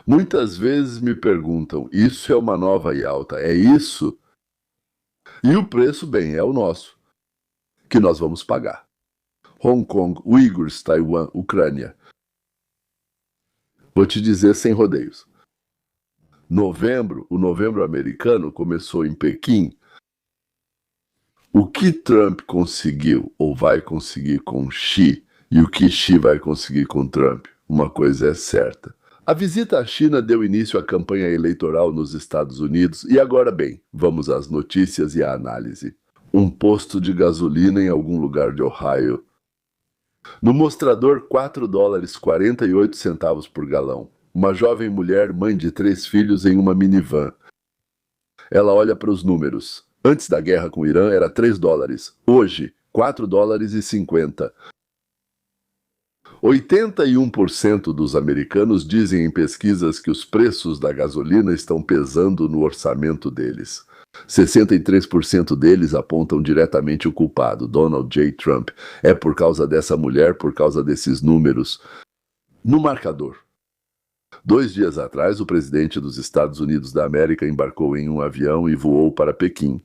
Muitas vezes me perguntam, isso é uma nova e alta, é isso? E o preço, bem, é o nosso, que nós vamos pagar. Hong Kong, Uigurs, Taiwan, Ucrânia. Vou te dizer sem rodeios. O novembro americano começou em Pequim. O que Trump conseguiu ou vai conseguir com Xi e o que Xi vai conseguir com Trump, uma coisa é certa. A visita à China deu início à campanha eleitoral nos Estados Unidos e agora bem, vamos às notícias e à análise. Um posto de gasolina em algum lugar de Ohio. No mostrador, $4,48 por galão. Uma jovem mulher, mãe de 3 filhos, em uma minivan. Ela olha para os números. Antes da guerra com o Irã era $3. Hoje, $4,50. 81% dos americanos dizem em pesquisas que os preços da gasolina estão pesando no orçamento deles. 63% deles apontam diretamente o culpado, Donald J. Trump. É por causa dessa mulher, por causa desses números. No marcador. 2 dias atrás, o presidente dos Estados Unidos da América embarcou em um avião e voou para Pequim.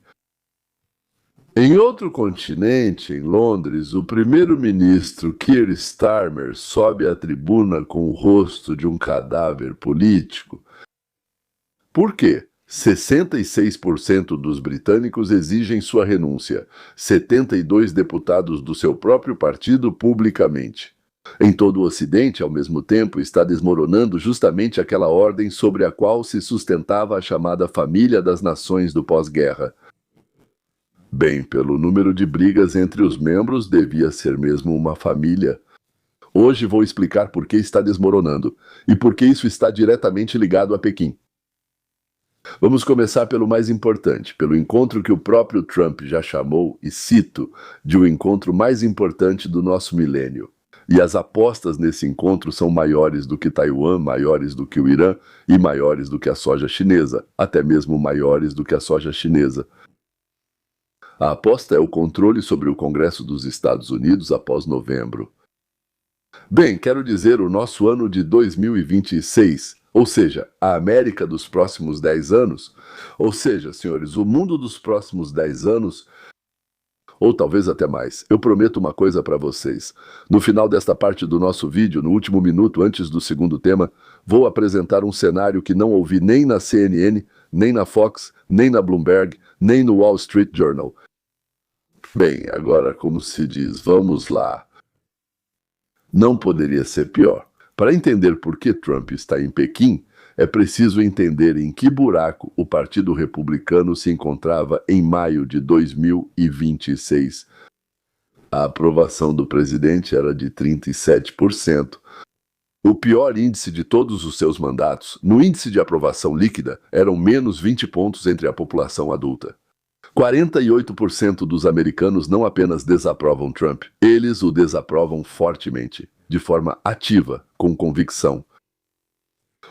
Em outro continente, em Londres, o primeiro-ministro Keir Starmer sobe à tribuna com o rosto de um cadáver político. Por quê? 66% dos britânicos exigem sua renúncia, 72 deputados do seu próprio partido publicamente. Em todo o Ocidente, ao mesmo tempo, está desmoronando justamente aquela ordem sobre a qual se sustentava a chamada família das nações do pós-guerra. Bem, pelo número de brigas entre os membros, devia ser mesmo uma família. Hoje vou explicar por que está desmoronando e por que isso está diretamente ligado a Pequim. Vamos começar pelo mais importante, pelo encontro que o próprio Trump já chamou, e cito, de o encontro mais importante do nosso milênio. E as apostas nesse encontro são maiores do que Taiwan, maiores do que o Irã e maiores do que a soja chinesa, até mesmo maiores do que a soja chinesa. A aposta é o controle sobre o Congresso dos Estados Unidos após novembro. Bem, quero dizer, o nosso ano de 2026, ou seja, a América dos próximos 10 anos, ou seja, senhores, o mundo dos próximos 10 anos, ou talvez até mais. Eu prometo uma coisa para vocês. No final desta parte do nosso vídeo, no último minuto antes do segundo tema, vou apresentar um cenário que não ouvi nem na CNN, nem na Fox, nem na Bloomberg, nem no Wall Street Journal. Bem, agora, como se diz, vamos lá. Não poderia ser pior. Para entender por que Trump está em Pequim, é preciso entender em que buraco o Partido Republicano se encontrava em maio de 2026. A aprovação do presidente era de 37%. O pior índice de todos os seus mandatos, no índice de aprovação líquida, eram menos 20 pontos entre a população adulta. 48% dos americanos não apenas desaprovam Trump, eles o desaprovam fortemente, de forma ativa, com convicção.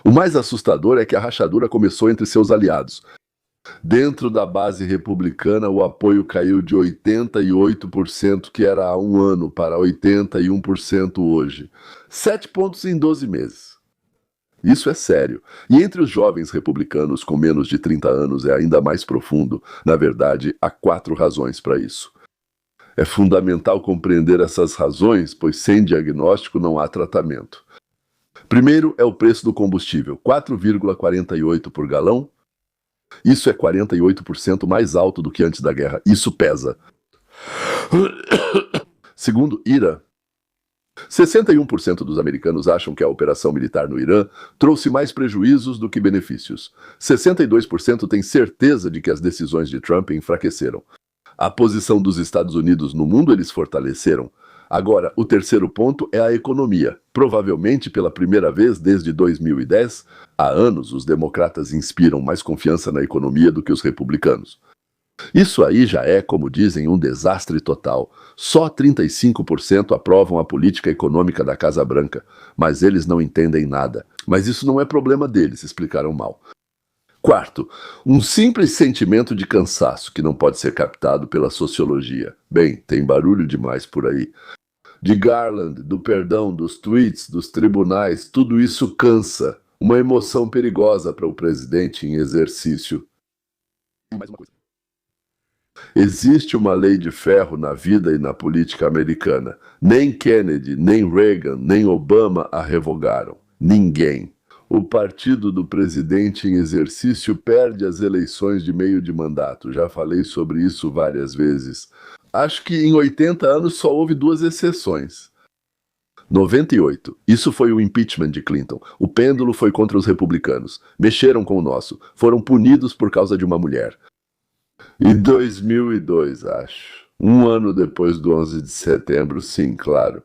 O mais assustador é que a rachadura começou entre seus aliados. Dentro da base republicana, o apoio caiu de 88%, que era há um ano, para 81% hoje. 7 pontos em 12 meses. Isso é sério. E entre os jovens republicanos com menos de 30 anos é ainda mais profundo. Na verdade, há 4 razões para isso. É fundamental compreender essas razões, pois sem diagnóstico não há tratamento. Primeiro é o preço do combustível, 4,48 por galão. Isso é 48% mais alto do que antes da guerra. Isso pesa. Segundo, Irã. 61% dos americanos acham que a operação militar no Irã trouxe mais prejuízos do que benefícios. 62% têm certeza de que as decisões de Trump enfraqueceram. A posição dos Estados Unidos no mundo eles fortaleceram. Agora, o terceiro ponto é a economia. Provavelmente pela primeira vez desde 2010, há anos os democratas inspiram mais confiança na economia do que os republicanos. Isso aí já é, como dizem, um desastre total. Só 35% aprovam a política econômica da Casa Branca, mas eles não entendem nada. Mas isso não é problema deles, explicaram mal. Quarto, um simples sentimento de cansaço que não pode ser captado pela sociologia. Bem, tem barulho demais por aí. De Garland, do perdão, dos tweets, dos tribunais, tudo isso cansa. uma emoção perigosa para o presidente em exercício. Mais uma coisa. Existe uma lei de ferro na vida e na política americana. Nem Kennedy, nem Reagan, nem Obama a revogaram. Ninguém. O partido do presidente em exercício perde as eleições de meio de mandato. Já falei sobre isso várias vezes. Acho que em 80 anos só houve 2 exceções. 98. Isso foi o impeachment de Clinton. O pêndulo foi contra os republicanos. Mexeram com o nosso. Foram punidos por causa de uma mulher. E 2002, acho. Um ano depois do 11 de setembro, sim, claro.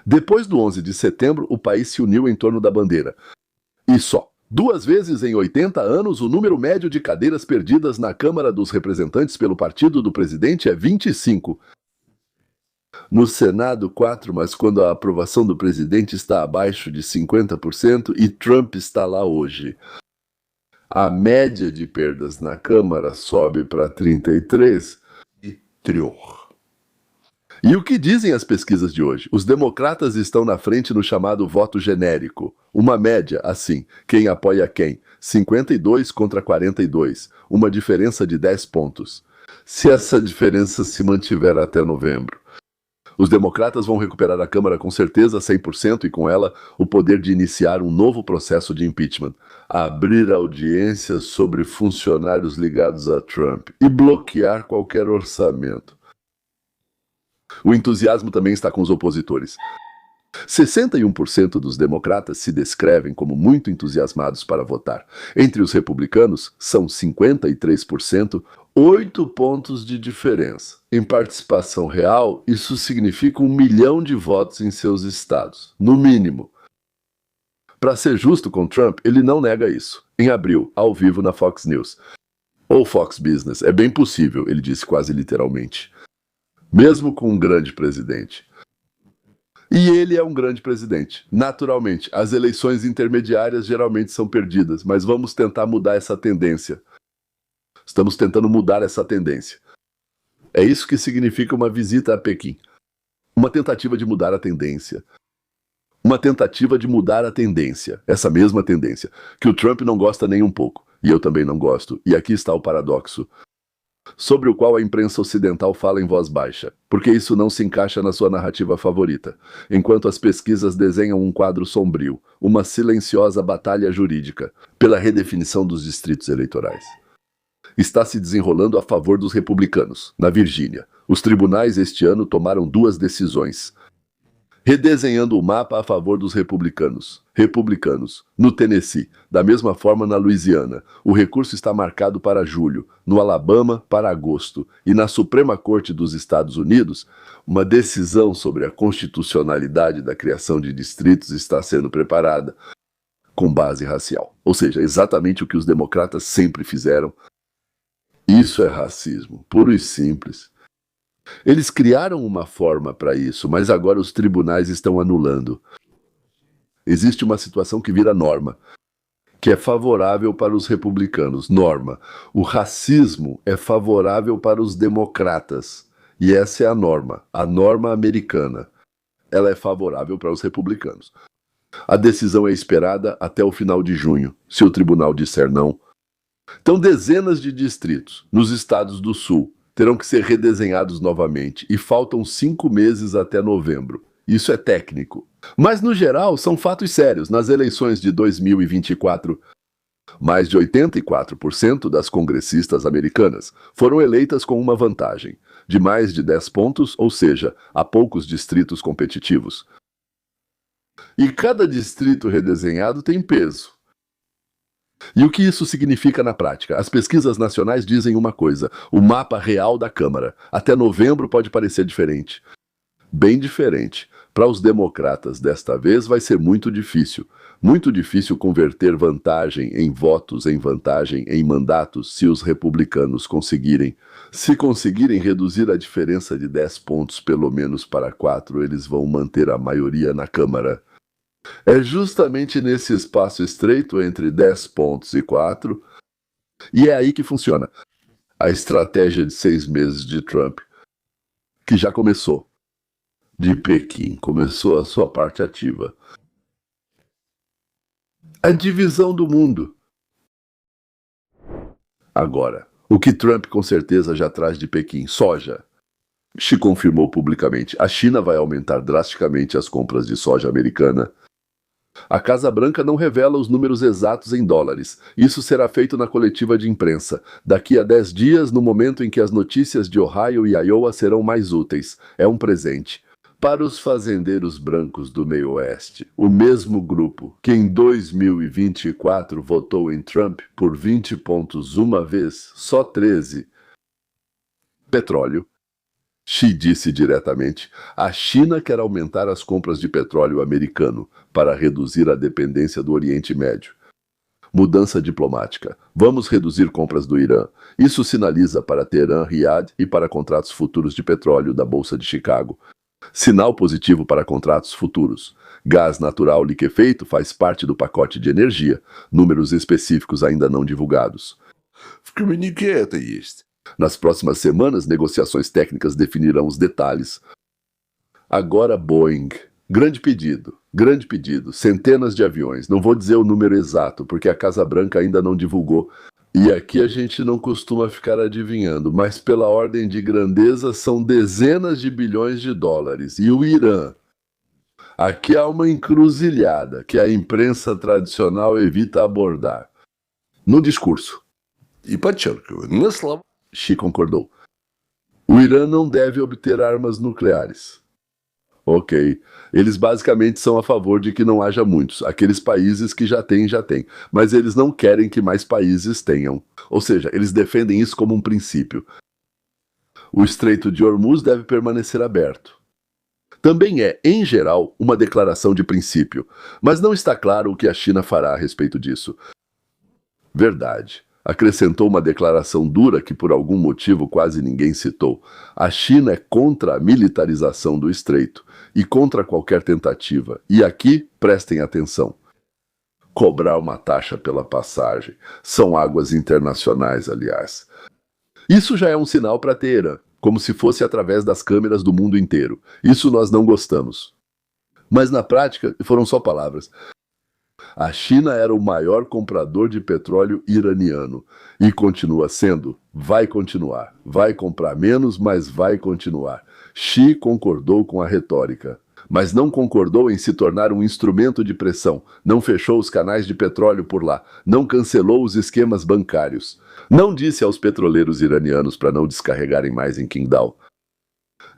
Depois do 11 de setembro, o país se uniu em torno da bandeira. E só. 2 vezes em 80 anos, o número médio de cadeiras perdidas na Câmara dos Representantes pelo partido do presidente é 25. No Senado, 4, mas quando a aprovação do presidente está abaixo de 50% e Trump está lá hoje. A média de perdas na Câmara sobe para 33 e trior. E o que dizem as pesquisas de hoje? Os democratas estão na frente no chamado voto genérico. Uma média, assim, quem apoia quem? 52 contra 42, uma diferença de 10 pontos. Se essa diferença se mantiver até novembro, os democratas vão recuperar a Câmara com certeza 100% e com ela o poder de iniciar um novo processo de impeachment, abrir audiências sobre funcionários ligados a Trump e bloquear qualquer orçamento. O entusiasmo também está com os opositores. 61% dos democratas se descrevem como muito entusiasmados para votar. Entre os republicanos, são 53%, 8 pontos de diferença. Em participação real, isso significa 1 milhão de votos em seus estados, no mínimo. Para ser justo com Trump, ele não nega isso. Em abril, ao vivo na Fox News. Ou Fox Business, é bem possível, ele disse quase literalmente. Mesmo com um grande presidente. E ele é um grande presidente. Naturalmente, as eleições intermediárias geralmente são perdidas, mas vamos tentar mudar essa tendência. Estamos tentando mudar essa tendência. É isso que significa uma visita a Pequim. Uma tentativa de mudar a tendência. Uma tentativa de mudar a tendência. Essa mesma tendência. Que o Trump não gosta nem um pouco. E eu também não gosto. E aqui está o paradoxo. Sobre o qual a imprensa ocidental fala em voz baixa, porque isso não se encaixa na sua narrativa favorita, enquanto as pesquisas desenham um quadro sombrio, uma silenciosa batalha jurídica, pela redefinição dos distritos eleitorais. Está se desenrolando a favor dos republicanos, na Virgínia. Os tribunais este ano tomaram 2 decisões, redesenhando o mapa a favor dos republicanos. No Tennessee, da mesma forma na Louisiana. O recurso está marcado para julho, no Alabama para agosto, e na Suprema Corte dos Estados Unidos, uma decisão sobre a constitucionalidade da criação de distritos está sendo preparada, com base racial. Ou seja, exatamente o que os democratas sempre fizeram. Isso é racismo, puro e simples. Eles criaram uma forma para isso, mas agora os tribunais estão anulando. Existe uma situação que vira norma, que é favorável para os republicanos. Norma. O racismo é favorável para os democratas. E essa é a norma americana. Ela é favorável para os republicanos. A decisão é esperada até o final de junho, se o tribunal disser não. Então, dezenas de distritos nos estados do Sul terão que ser redesenhados novamente e faltam 5 meses até novembro. Isso é técnico. Mas, no geral, são fatos sérios. Nas eleições de 2024, mais de 84% das congressistas americanas foram eleitas com uma vantagem, de mais de 10 pontos, ou seja, há poucos distritos competitivos. E cada distrito redesenhado tem peso. E o que isso significa na prática? As pesquisas nacionais dizem uma coisa: o mapa real da Câmara. Até novembro pode parecer diferente. Bem diferente. Para os democratas, desta vez, vai ser muito difícil. Muito difícil converter vantagem em votos em vantagem em mandatos se os republicanos conseguirem. Se conseguirem reduzir a diferença de 10 pontos pelo menos para 4, eles vão manter a maioria na Câmara. É justamente nesse espaço estreito entre 10 pontos e 4, e é aí que funciona a estratégia de 6 meses de Trump, que já começou. De Pequim, começou a sua parte ativa. A divisão do mundo. Agora, o que Trump com certeza já traz de Pequim? Soja. Xi confirmou publicamente: a China vai aumentar drasticamente as compras de soja americana. A Casa Branca não revela os números exatos em dólares. Isso será feito na coletiva de imprensa, daqui a 10 dias, no momento em que as notícias de Ohio e Iowa serão mais úteis. É um presente. Para os fazendeiros brancos do meio-oeste, o mesmo grupo que em 2024 votou em Trump por 20 pontos uma vez, só 13. Petróleo. Xi disse diretamente: a China quer aumentar as compras de petróleo americano para reduzir a dependência do Oriente Médio. Mudança diplomática. Vamos reduzir compras do Irã. Isso sinaliza para Teherã, Riad e para contratos futuros de petróleo da Bolsa de Chicago. Sinal positivo para contratos futuros. Gás natural liquefeito faz parte do pacote de energia. Números específicos ainda não divulgados. Que comunicado é este? Nas próximas semanas, negociações técnicas definirão os detalhes. Agora Boeing. Grande pedido. Centenas de aviões. Não vou dizer o número exato, porque a Casa Branca ainda não divulgou. E aqui a gente não costuma ficar adivinhando, mas pela ordem de grandeza são dezenas de bilhões de dólares. E o Irã? Aqui há uma encruzilhada que a imprensa tradicional evita abordar. No discurso. E подчеркиваю, на слова. Xi concordou. O Irã não deve obter armas nucleares. Ok. Eles basicamente são a favor de que não haja muitos. Aqueles países que já têm. Mas eles não querem que mais países tenham. Ou seja, eles defendem isso como um princípio. O Estreito de Hormuz deve permanecer aberto. Também é, em geral, uma declaração de princípio. Mas não está claro o que a China fará a respeito disso. Verdade. Acrescentou uma declaração dura que por algum motivo quase ninguém citou. A China é contra a militarização do estreito e contra qualquer tentativa. E aqui, prestem atenção. Cobrar uma taxa pela passagem. São águas internacionais, aliás. Isso já é um sinal para Teherã, como se fosse através das câmeras do mundo inteiro. Isso nós não gostamos. Mas na prática, foram só palavras. A China era o maior comprador de petróleo iraniano e continua sendo. Vai continuar. Vai comprar menos, mas vai continuar. Xi concordou com a retórica, mas não concordou em se tornar um instrumento de pressão. Não fechou os canais de petróleo por lá. Não cancelou os esquemas bancários. Não disse aos petroleiros iranianos para não descarregarem mais em Qingdao.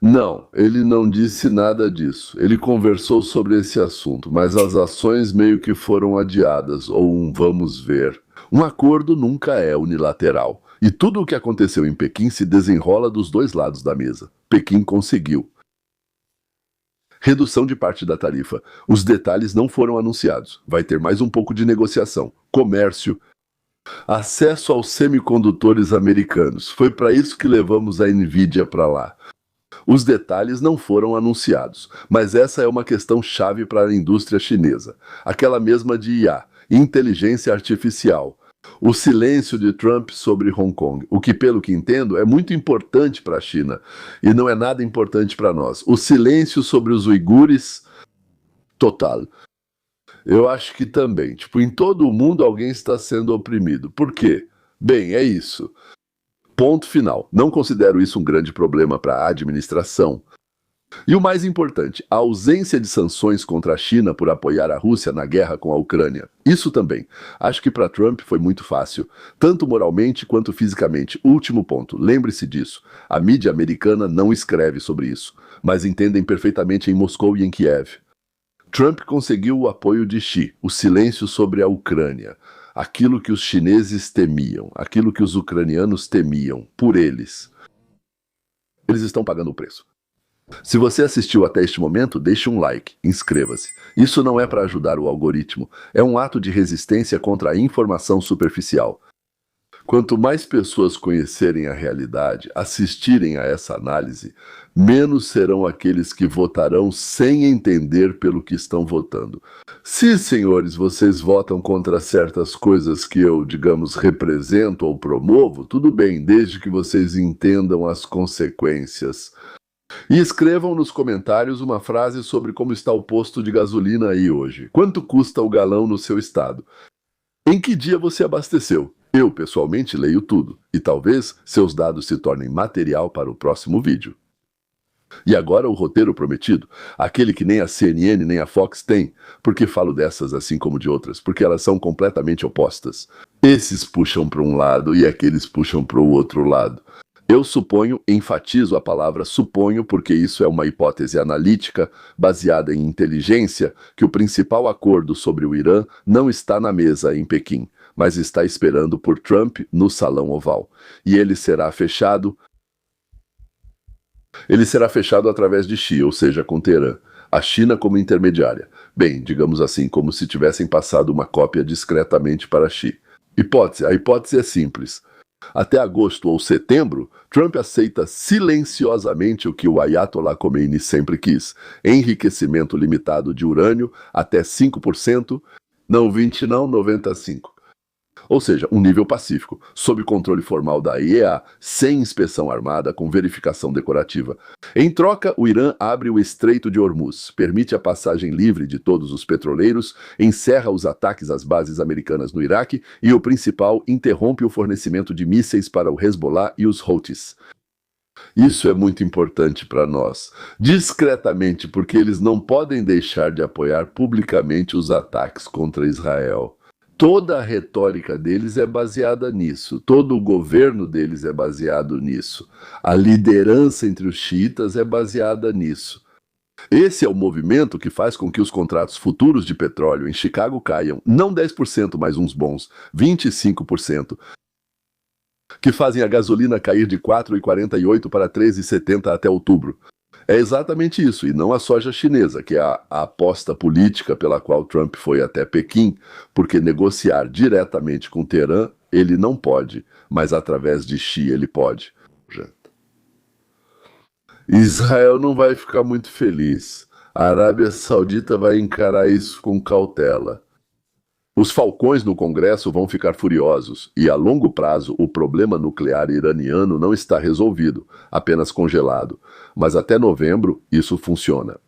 Não, ele não disse nada disso. Ele conversou sobre esse assunto, mas as ações meio que foram adiadas, ou um vamos ver. Um acordo nunca é unilateral. E tudo o que aconteceu em Pequim se desenrola dos dois lados da mesa. Pequim conseguiu. Redução de parte da tarifa. Os detalhes não foram anunciados. Vai ter mais um pouco de negociação. Comércio. Acesso aos semicondutores americanos. Foi para isso que levamos a Nvidia para lá. Os detalhes não foram anunciados, mas essa é uma questão chave para a indústria chinesa. Aquela mesma de IA, inteligência artificial. O silêncio de Trump sobre Hong Kong, o que, pelo que entendo, é muito importante para a China e não é nada importante para nós. O silêncio sobre os uigures, total. Eu acho que também, em todo o mundo alguém está sendo oprimido. Por quê? Bem, é isso. Ponto final. Não considero isso um grande problema para a administração. E o mais importante, a ausência de sanções contra a China por apoiar a Rússia na guerra com a Ucrânia. Isso também. Acho que para Trump foi muito fácil, tanto moralmente quanto fisicamente. Último ponto, lembre-se disso. A mídia americana não escreve sobre isso, mas entendem perfeitamente em Moscou e em Kiev. Trump conseguiu o apoio de Xi, o silêncio sobre a Ucrânia. Aquilo que os chineses temiam, aquilo que os ucranianos temiam, por eles. Eles estão pagando o preço. Se você assistiu até este momento, deixe um like, inscreva-se. Isso não é para ajudar o algoritmo, é um ato de resistência contra a informação superficial. Quanto mais pessoas conhecerem a realidade, assistirem a essa análise, menos serão aqueles que votarão sem entender pelo que estão votando. Se, senhores, vocês votam contra certas coisas que eu, digamos, represento ou promovo, tudo bem, desde que vocês entendam as consequências. E escrevam nos comentários uma frase sobre como está o posto de gasolina aí hoje. Quanto custa o galão no seu estado? Em que dia você abasteceu? Eu, pessoalmente, leio tudo. E talvez seus dados se tornem material para o próximo vídeo. E agora o roteiro prometido, aquele que nem a CNN nem a Fox tem. Por que falo dessas assim como de outras? Porque elas são completamente opostas. Esses puxam para um lado e aqueles puxam para o outro lado. Eu suponho, enfatizo a palavra suponho, porque isso é uma hipótese analítica, baseada em inteligência, que o principal acordo sobre o Irã não está na mesa em Pequim, mas está esperando por Trump no Salão Oval. E ele será fechado através de Xi, ou seja, com Teherã, a China como intermediária. Bem, digamos assim, como se tivessem passado uma cópia discretamente para Xi. A hipótese é simples. Até agosto ou setembro, Trump aceita silenciosamente o que o Ayatollah Khomeini sempre quis: enriquecimento limitado de urânio até 5%, não 20 não, 95%. Ou seja, um nível pacífico, sob controle formal da IEA, sem inspeção armada, com verificação decorativa. Em troca, o Irã abre o Estreito de Hormuz, permite a passagem livre de todos os petroleiros, encerra os ataques às bases americanas no Iraque e, o principal, interrompe o fornecimento de mísseis para o Hezbollah e os Houthis. Isso é muito importante para nós, discretamente, porque eles não podem deixar de apoiar publicamente os ataques contra Israel. Toda a retórica deles é baseada nisso, todo o governo deles é baseado nisso, a liderança entre os xiitas é baseada nisso. Esse é o movimento que faz com que os contratos futuros de petróleo em Chicago caiam, não 10%, mas uns bons 25%, que fazem a gasolina cair de 4,48 para 13,70 até outubro. É exatamente isso, e não a soja chinesa, que é a aposta política pela qual Trump foi até Pequim, porque negociar diretamente com Teherã ele não pode, mas através de Xi ele pode. Israel não vai ficar muito feliz. A Arábia Saudita vai encarar isso com cautela. Os falcões no Congresso vão ficar furiosos, e a longo prazo o problema nuclear iraniano não está resolvido, apenas congelado. Mas até novembro isso funciona.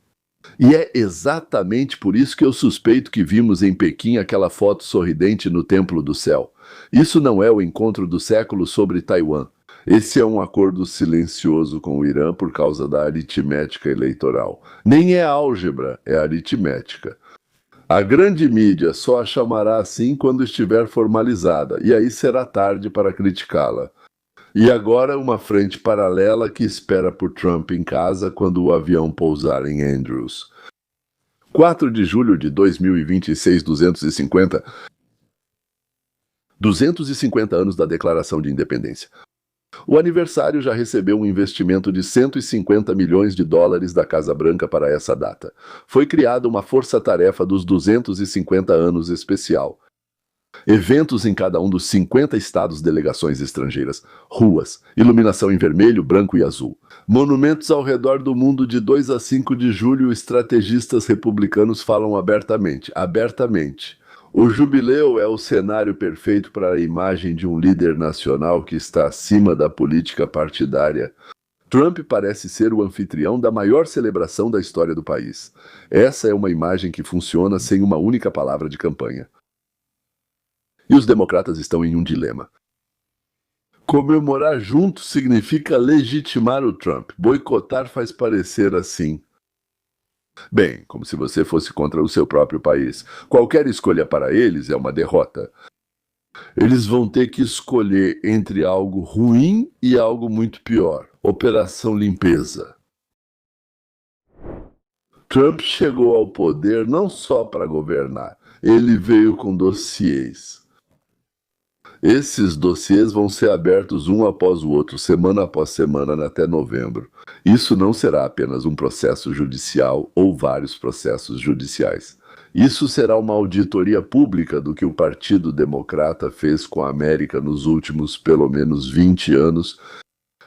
E é exatamente por isso que eu suspeito que vimos em Pequim aquela foto sorridente no Templo do Céu. Isso não é o encontro do século sobre Taiwan. Esse é um acordo silencioso com o Irã por causa da aritmética eleitoral. Nem é álgebra, é aritmética. A grande mídia só a chamará assim quando estiver formalizada, e aí será tarde para criticá-la. E agora uma frente paralela que espera por Trump em casa quando o avião pousar em Andrews. 4 de julho de 2026, 250 anos da Declaração de Independência. O aniversário já recebeu um investimento de 150 milhões de dólares da Casa Branca para essa data. Foi criada uma força-tarefa dos 250 anos especial. Eventos em cada um dos 50 estados, delegações estrangeiras, ruas, iluminação em vermelho, branco e azul. Monumentos ao redor do mundo de 2 a 5 de julho, estrategistas republicanos falam abertamente. O jubileu é o cenário perfeito para a imagem de um líder nacional que está acima da política partidária. Trump parece ser o anfitrião da maior celebração da história do país. Essa é uma imagem que funciona sem uma única palavra de campanha. E os democratas estão em um dilema. Comemorar junto significa legitimar o Trump. Boicotar faz parecer assim. Bem, como se você fosse contra o seu próprio país. Qualquer escolha para eles é uma derrota. Eles vão ter que escolher entre algo ruim e algo muito pior. Operação Limpeza. Trump chegou ao poder não só para governar, ele veio com dossiês. Esses dossiês vão ser abertos um após o outro, semana após semana, até novembro. Isso não será apenas um processo judicial ou vários processos judiciais. Isso será uma auditoria pública do que o Partido Democrata fez com a América nos últimos pelo menos 20 anos.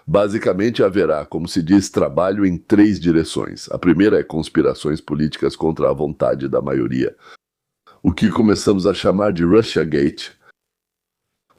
Basicamente haverá, como se diz, trabalho em 3 direções. A primeira é conspirações políticas contra a vontade da maioria. O que começamos a chamar de Russiagate.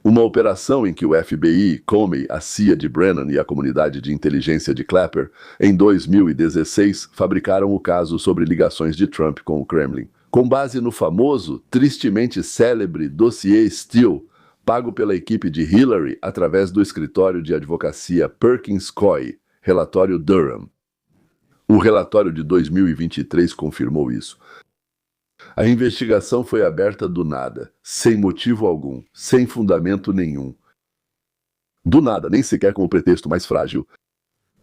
Uma operação em que o FBI, Comey, a CIA de Brennan e a comunidade de inteligência de Clapper, em 2016, fabricaram o caso sobre ligações de Trump com o Kremlin, com base no famoso, tristemente célebre dossiê Steele, pago pela equipe de Hillary através do escritório de advocacia Perkins Coie, relatório Durham. O relatório de 2023 confirmou isso. A investigação foi aberta do nada, sem motivo algum, sem fundamento nenhum. Do nada, nem sequer com o pretexto mais frágil.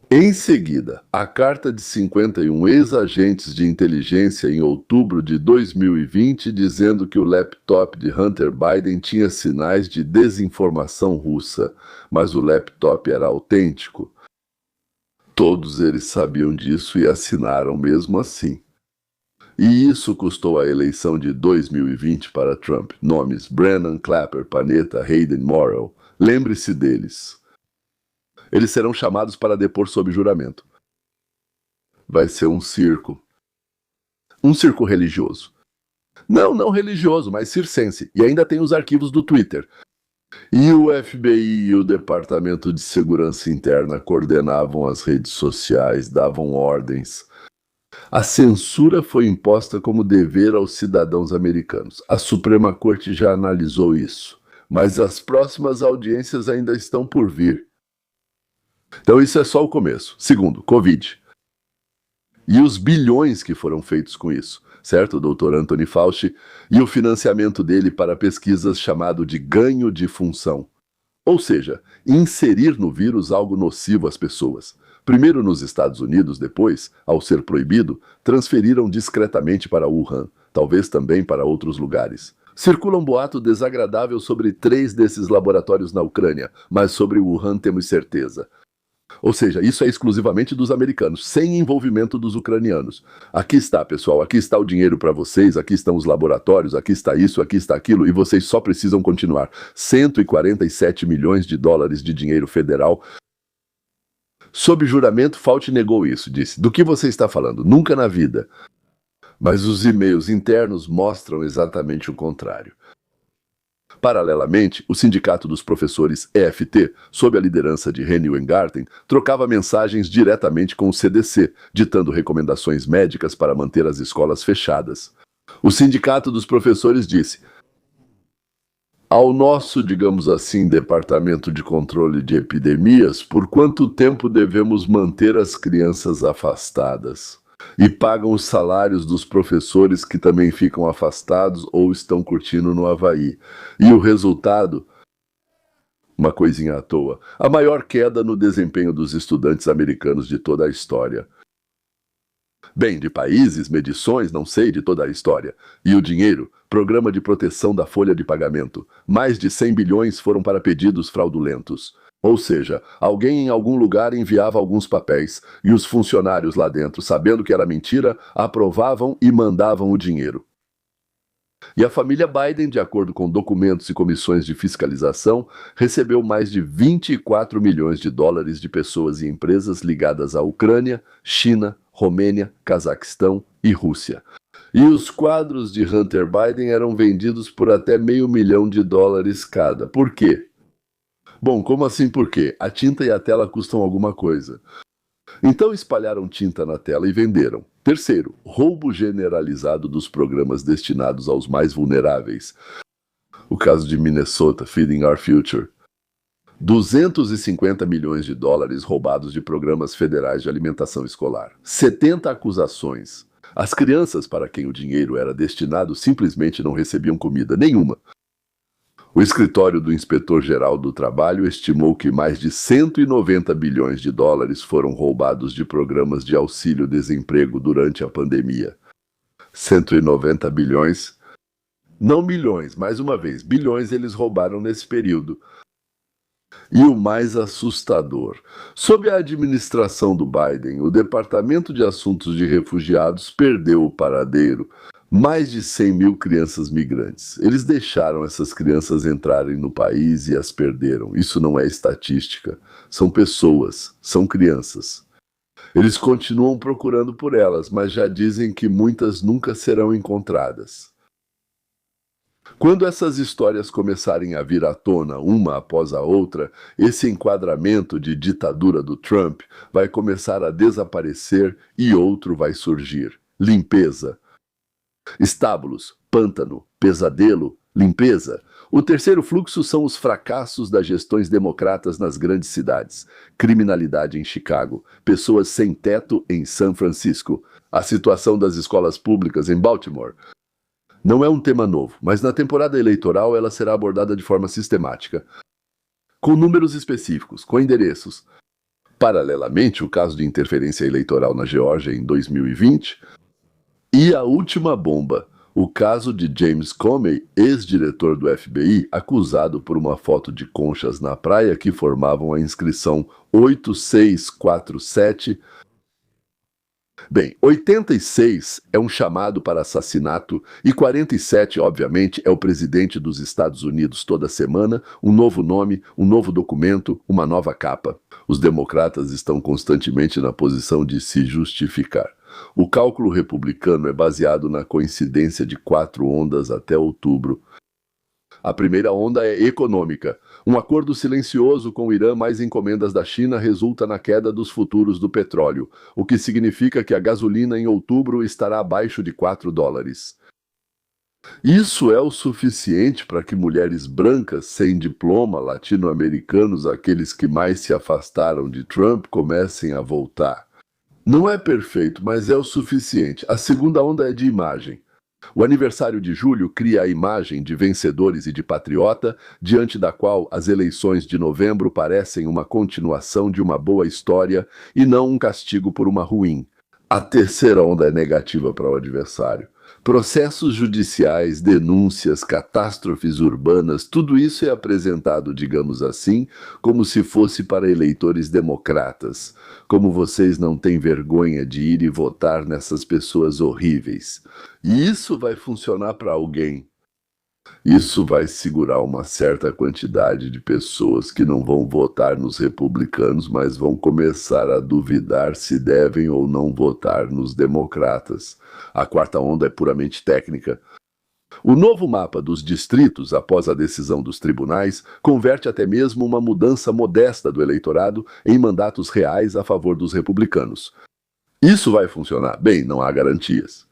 Em seguida, a carta de 51 ex-agentes de inteligência em outubro de 2020 dizendo que o laptop de Hunter Biden tinha sinais de desinformação russa, mas o laptop era autêntico. Todos eles sabiam disso e assinaram mesmo assim. E isso custou a eleição de 2020 para Trump. Nomes: Brennan, Clapper, Panetta, Hayden, Morrell. Lembre-se deles. Eles serão chamados para depor sob juramento. Vai ser um circo. Um circo religioso. Não religioso, mas circense. E ainda tem os arquivos do Twitter. E o FBI e o Departamento de Segurança Interna coordenavam as redes sociais, davam ordens. A censura foi imposta como dever aos cidadãos americanos. A Suprema Corte já analisou isso, mas as próximas audiências ainda estão por vir. Então isso é só o começo. Segundo, Covid. E os bilhões que foram feitos com isso, certo, Dr. Anthony Fauci? E o financiamento dele para pesquisas chamado de ganho de função. Ou seja, inserir no vírus algo nocivo às pessoas. Primeiro nos Estados Unidos, depois, ao ser proibido, transferiram discretamente para Wuhan, talvez também para outros lugares. Circula um boato desagradável sobre 3 desses laboratórios na Ucrânia, mas sobre Wuhan temos certeza. Ou seja, isso é exclusivamente dos americanos, sem envolvimento dos ucranianos. Aqui está, pessoal, aqui está o dinheiro para vocês, aqui estão os laboratórios, aqui está isso, aqui está aquilo, e vocês só precisam continuar. 147 milhões de dólares de dinheiro federal. Sob juramento, Fauci negou isso, disse: do que você está falando? Nunca na vida. Mas os e-mails internos mostram exatamente o contrário. Paralelamente, o Sindicato dos Professores EFT, sob a liderança de Henry Weingarten, trocava mensagens diretamente com o CDC, ditando recomendações médicas para manter as escolas fechadas. O Sindicato dos Professores disse: ao nosso, digamos assim, Departamento de Controle de Epidemias, por quanto tempo devemos manter as crianças afastadas? E pagam os salários dos professores que também ficam afastados ou estão curtindo no Havaí. E o resultado? Uma coisinha à toa. A maior queda no desempenho dos estudantes americanos de toda a história. Bem, de países, medições, não sei, de toda a história. E o dinheiro? Programa de proteção da folha de pagamento. Mais de 100 bilhões foram para pedidos fraudulentos. Ou seja, alguém em algum lugar enviava alguns papéis e os funcionários lá dentro, sabendo que era mentira, aprovavam e mandavam o dinheiro. E a família Biden, de acordo com documentos e comissões de fiscalização, recebeu mais de 24 milhões de dólares de pessoas e empresas ligadas à Ucrânia, China, Romênia, Cazaquistão e Rússia. E os quadros de Hunter Biden eram vendidos por até $500 mil cada. Por quê? Bom, como assim por quê? A tinta e a tela custam alguma coisa. Então espalharam tinta na tela e venderam. Terceiro, roubo generalizado dos programas destinados aos mais vulneráveis. O caso de Minnesota, Feeding Our Future. 250 milhões de dólares roubados de programas federais de alimentação escolar. 70 acusações. As crianças para quem o dinheiro era destinado simplesmente não recebiam comida nenhuma. O escritório do Inspetor-Geral do Trabalho estimou que mais de 190 bilhões de dólares foram roubados de programas de auxílio-desemprego durante a pandemia. 190 bilhões, não milhões, mais uma vez, bilhões eles roubaram nesse período. E o mais assustador, sob a administração do Biden, o Departamento de Assuntos de Refugiados perdeu o paradeiro. Mais de 100 mil crianças migrantes. Eles deixaram essas crianças entrarem no país e as perderam. Isso não é estatística. São pessoas, são crianças. Eles continuam procurando por elas, mas já dizem que muitas nunca serão encontradas. Quando essas histórias começarem a vir à tona uma após a outra, esse enquadramento de ditadura do Trump vai começar a desaparecer e outro vai surgir. Limpeza. Estábulos, pântano, pesadelo, limpeza. O terceiro fluxo são os fracassos das gestões democratas nas grandes cidades. Criminalidade em Chicago, pessoas sem teto em São Francisco, a situação das escolas públicas em Baltimore. Não é um tema novo, mas na temporada eleitoral ela será abordada de forma sistemática, com números específicos, com endereços. Paralelamente, o caso de interferência eleitoral na Geórgia em 2020 e a última bomba, o caso de James Comey, ex-diretor do FBI, acusado por uma foto de conchas na praia que formavam a inscrição 8647. Bem, 86 é um chamado para assassinato e 47, obviamente, é o presidente dos Estados Unidos toda semana, um novo nome, um novo documento, uma nova capa. Os democratas estão constantemente na posição de se justificar. O cálculo republicano é baseado na coincidência de 4 ondas até outubro. A primeira onda é econômica. Um acordo silencioso com o Irã mais encomendas da China resulta na queda dos futuros do petróleo, o que significa que a gasolina em outubro estará abaixo de $4. Isso é o suficiente para que mulheres brancas sem diploma, latino-americanos, aqueles que mais se afastaram de Trump, comecem a voltar. Não é perfeito, mas é o suficiente. A segunda onda é de imagem. O aniversário de julho cria a imagem de vencedores e de patriota, diante da qual as eleições de novembro parecem uma continuação de uma boa história e não um castigo por uma ruim. A terceira onda é negativa para o adversário. Processos judiciais, denúncias, catástrofes urbanas, tudo isso é apresentado, digamos assim, como se fosse para eleitores democratas. Como vocês não têm vergonha de ir e votar nessas pessoas horríveis. E isso vai funcionar para alguém. Isso vai segurar uma certa quantidade de pessoas que não vão votar nos republicanos, mas vão começar a duvidar se devem ou não votar nos democratas. A quarta onda é puramente técnica. O novo mapa dos distritos, após a decisão dos tribunais, converte até mesmo uma mudança modesta do eleitorado em mandatos reais a favor dos republicanos. Isso vai funcionar? Bem, não há garantias.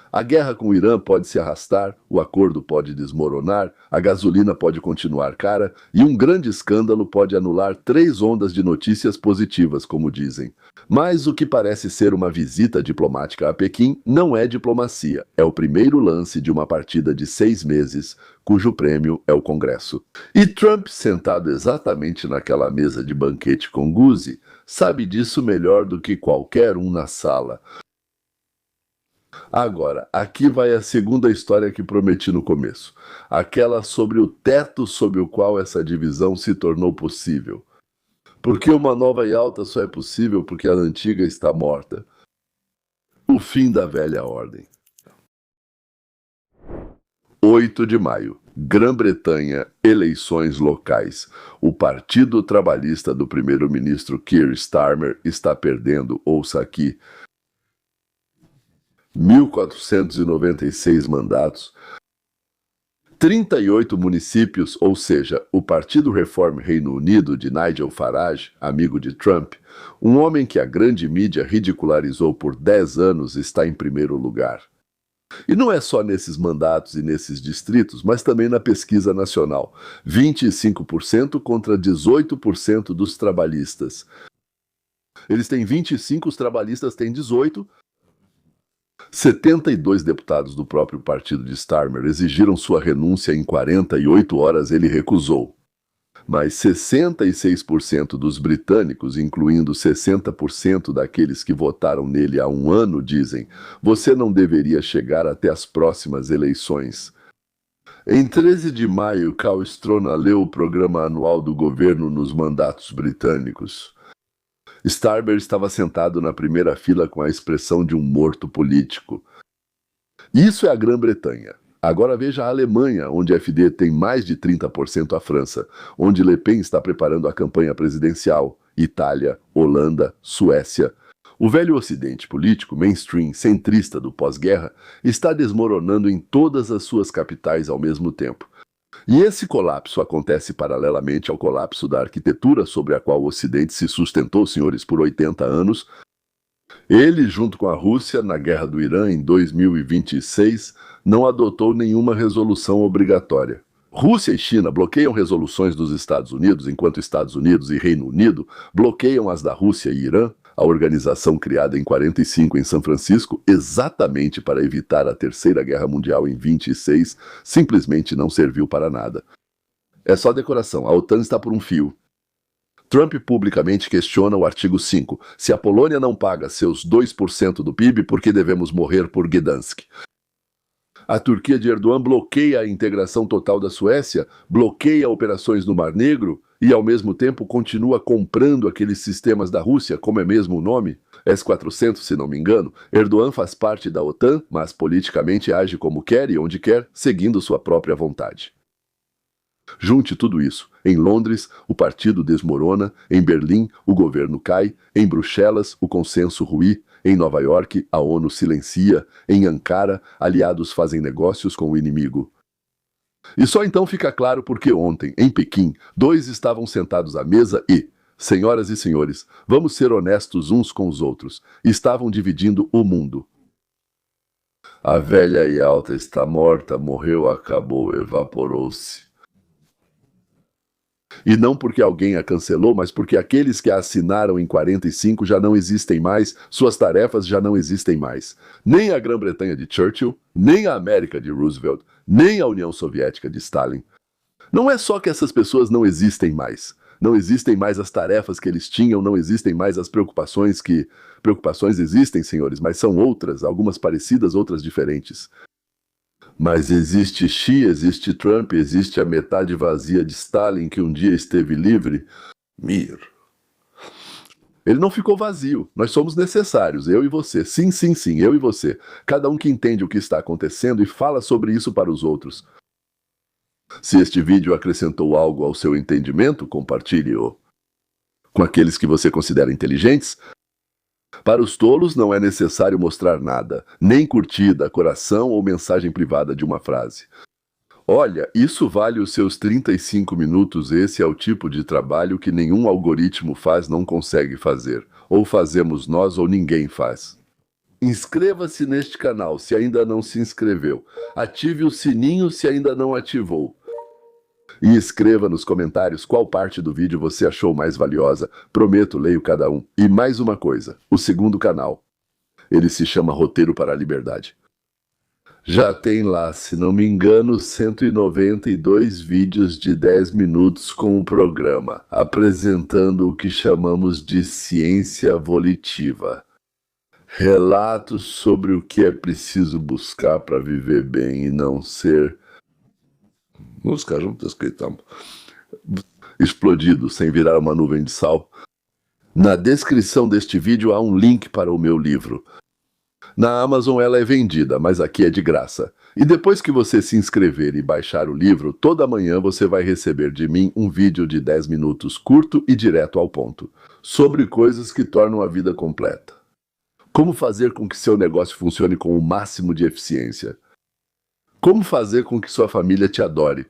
A guerra com o Irã pode se arrastar, o acordo pode desmoronar, a gasolina pode continuar cara e um grande escândalo pode anular 3 ondas de notícias positivas, como dizem. Mas o que parece ser uma visita diplomática a Pequim não é diplomacia, é o primeiro lance de uma partida de 6 meses, cujo prêmio é o Congresso. E Trump, sentado exatamente naquela mesa de banquete com Guzzi, sabe disso melhor do que qualquer um na sala. Agora, aqui vai a segunda história que prometi no começo. Aquela sobre o teto sob o qual essa divisão se tornou possível. Porque uma nova Yalta só é possível porque a antiga está morta. O fim da velha ordem. 8 de maio. Grã-Bretanha, eleições locais. O Partido Trabalhista do primeiro-ministro Keir Starmer está perdendo, ouça aqui, 1.496 mandatos, 38 municípios, ou seja, o Partido Reform Reino Unido de Nigel Farage, amigo de Trump, um homem que a grande mídia ridicularizou por 10 anos, está em primeiro lugar. E não é só nesses mandatos e nesses distritos, mas também na pesquisa nacional. 25% contra 18% dos trabalhistas. Eles têm 25, os trabalhistas têm 18%. 72 deputados do próprio partido de Starmer exigiram sua renúncia em 48 horas, ele recusou. Mas 66% dos britânicos, incluindo 60% daqueles que votaram nele há um ano, dizem: você não deveria chegar até as próximas eleições. Em 13 de maio, Karl Strona leu o programa anual do governo nos mandatos britânicos. Starmer estava sentado na primeira fila com a expressão de um morto político. Isso é a Grã-Bretanha. Agora veja a Alemanha, onde a AfD tem mais de 30% a França, onde Le Pen está preparando a campanha presidencial, Itália, Holanda, Suécia. O velho ocidente político, mainstream, centrista do pós-guerra, está desmoronando em todas as suas capitais ao mesmo tempo. E esse colapso acontece paralelamente ao colapso da arquitetura sobre a qual o Ocidente se sustentou, senhores, por 80 anos. Ele, junto com a Rússia, na guerra do Irã em 2026, não adotou nenhuma resolução obrigatória. Rússia e China bloqueiam resoluções dos Estados Unidos, enquanto Estados Unidos e Reino Unido bloqueiam as da Rússia e Irã, a organização criada em 45 em São Francisco, exatamente para evitar a Terceira Guerra Mundial em 26, simplesmente não serviu para nada. É só decoração, a OTAN está por um fio. Trump publicamente questiona o artigo 5. Se a Polônia não paga seus 2% do PIB, por que devemos morrer por Gdansk? A Turquia de Erdogan bloqueia a integração total da Suécia, bloqueia operações no Mar Negro e, ao mesmo tempo, continua comprando aqueles sistemas da Rússia, como é mesmo o nome? S-400, se não me engano. Erdogan faz parte da OTAN, mas politicamente age como quer e onde quer, seguindo sua própria vontade. Junte tudo isso. Em Londres, o partido desmorona, em Berlim, o governo cai, em Bruxelas, o consenso rui, em Nova York, a ONU silencia, em Ankara, aliados fazem negócios com o inimigo. E só então fica claro porque ontem, em Pequim, dois estavam sentados à mesa e, senhoras e senhores, vamos ser honestos uns com os outros, estavam dividindo o mundo. A velha e alta está morta, morreu, acabou, evaporou-se. E não porque alguém a cancelou, mas porque aqueles que a assinaram em 45 já não existem mais, suas tarefas já não existem mais. Nem a Grã-Bretanha de Churchill, nem a América de Roosevelt, nem a União Soviética de Stalin. Não é só que essas pessoas não existem mais. Não existem mais as tarefas que eles tinham, não existem mais as preocupações que... Preocupações existem, senhores, mas são outras, algumas parecidas, outras diferentes. Mas existe Xi, existe Trump, existe a metade vazia de Stalin que um dia esteve livre. Mir. Ele não ficou vazio. Nós somos necessários, eu e você. Sim, sim, sim, eu e você. Cada um que entende o que está acontecendo e fala sobre isso para os outros. Se este vídeo acrescentou algo ao seu entendimento, compartilhe-o com aqueles que você considera inteligentes. Para os tolos não é necessário mostrar nada, nem curtida, coração ou mensagem privada de uma frase. Olha, isso vale os seus 35 minutos, esse é o tipo de trabalho que nenhum algoritmo faz, não consegue fazer. Ou fazemos nós ou ninguém faz. Inscreva-se neste canal se ainda não se inscreveu. Ative o sininho se ainda não ativou. E escreva nos comentários qual parte do vídeo você achou mais valiosa. Prometo, leio cada um. E mais uma coisa, o segundo canal. Ele se chama Roteiro para a Liberdade. Já tem lá, se não me engano, 192 vídeos de 10 minutos com o programa, apresentando o que chamamos de ciência volitiva. Relatos sobre o que é preciso buscar para viver bem e não ser... explodido sem virar uma nuvem de sal. Na descrição deste vídeo há um link para o meu livro. Na Amazon ela é vendida, mas aqui é de graça. E depois que você se inscrever e baixar o livro, toda manhã você vai receber de mim um vídeo de 10 minutos curto e direto ao ponto, sobre coisas que tornam a vida completa. Como fazer com que seu negócio funcione com o máximo de eficiência? Como fazer com que sua família te adore?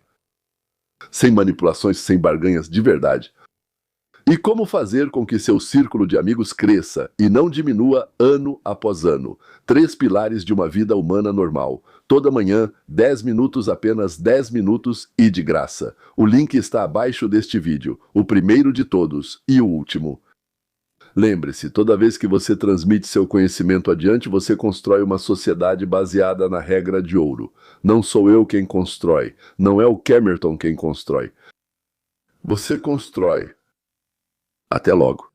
Sem manipulações, sem barganhas, de verdade. E como fazer com que seu círculo de amigos cresça e não diminua ano após ano? 3 pilares de uma vida humana normal. Toda manhã, 10 minutos, apenas 10 minutos e de graça. O link está abaixo deste vídeo, o primeiro de todos e o último. Lembre-se, toda vez que você transmite seu conhecimento adiante, você constrói uma sociedade baseada na regra de ouro. Não sou eu quem constrói, não é o Camerton quem constrói. Você constrói. Até logo.